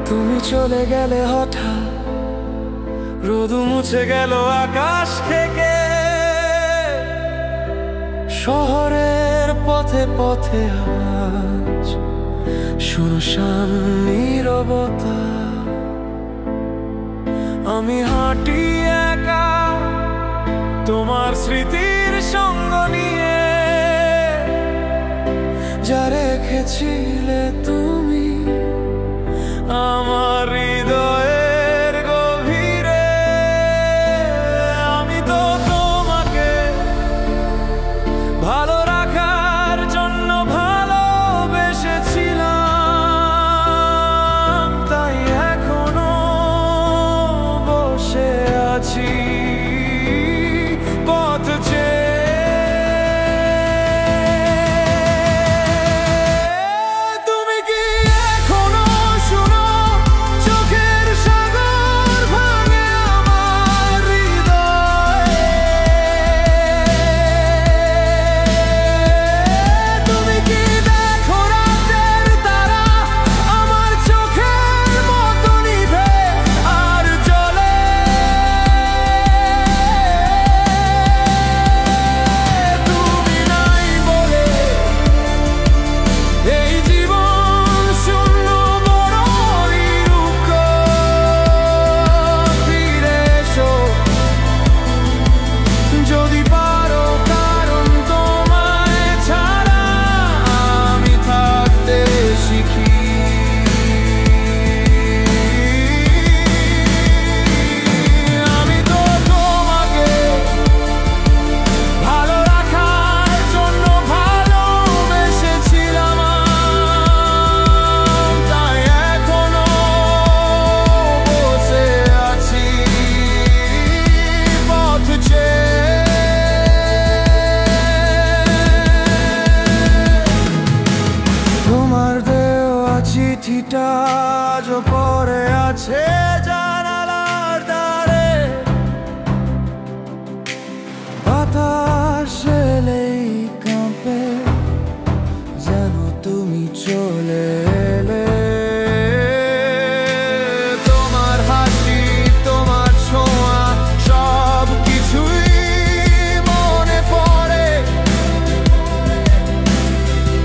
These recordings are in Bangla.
তুমি চলে গেলে হঠাৎ, রোদ মুছে গেল আকাশ থেকে। শহরের পথে পথে আজ শুনশান নীরবতা। আমি হাঁটি একা তোমার স্মৃতির সঙ্গ নিয়ে, যা রেখেছিলে তুমি আমার হৃদয়ের গভীরে। আমি তো তোমাকে ভালো রাখার জন্য ভালোবেসেছিলাম, তাই এখনো বসে আছি পথ চেয়ে। চিঠিটা আজও পড়ে আছে জানালার ধারে, বাতাস এলেই কাঁপে যেন তুমি চলে এলে। তোমার হাসি, তোমার ছোঁয়া, সব কিছুই মনে পড়ে,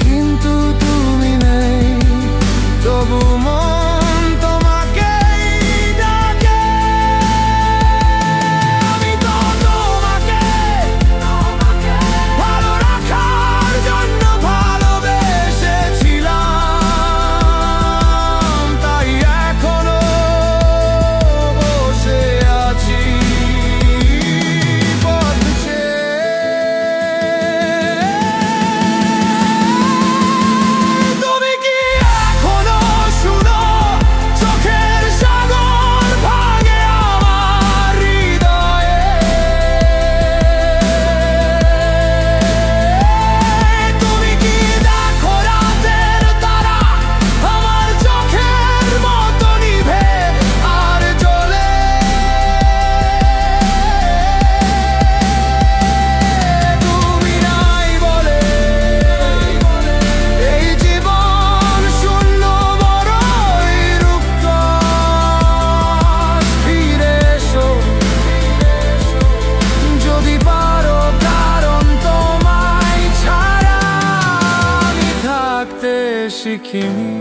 কিন্তু তুমি নেই, তবু মন তোমাকেই ডাকে। আমি তো তোমাকে ভালো রাখার জন্য ভালোবেসেছিলাম, তাই এখনো বসে আছি পথ চেয়ে। তুমি কি এখনো শুনো চোখের সাগর ভাঙে আমার হৃদয়ে? তুমি কি দেখো রাতের তারা আমার চোখের মতো নিভে আর জ্বলে? তুমি নাই বলে এই জীবন শূন্য বড়ই রুক্ষ। ফিরে এসো যদি পারো, কারণ তোমায় ছাড়া আমি থাকতে শিখিনি।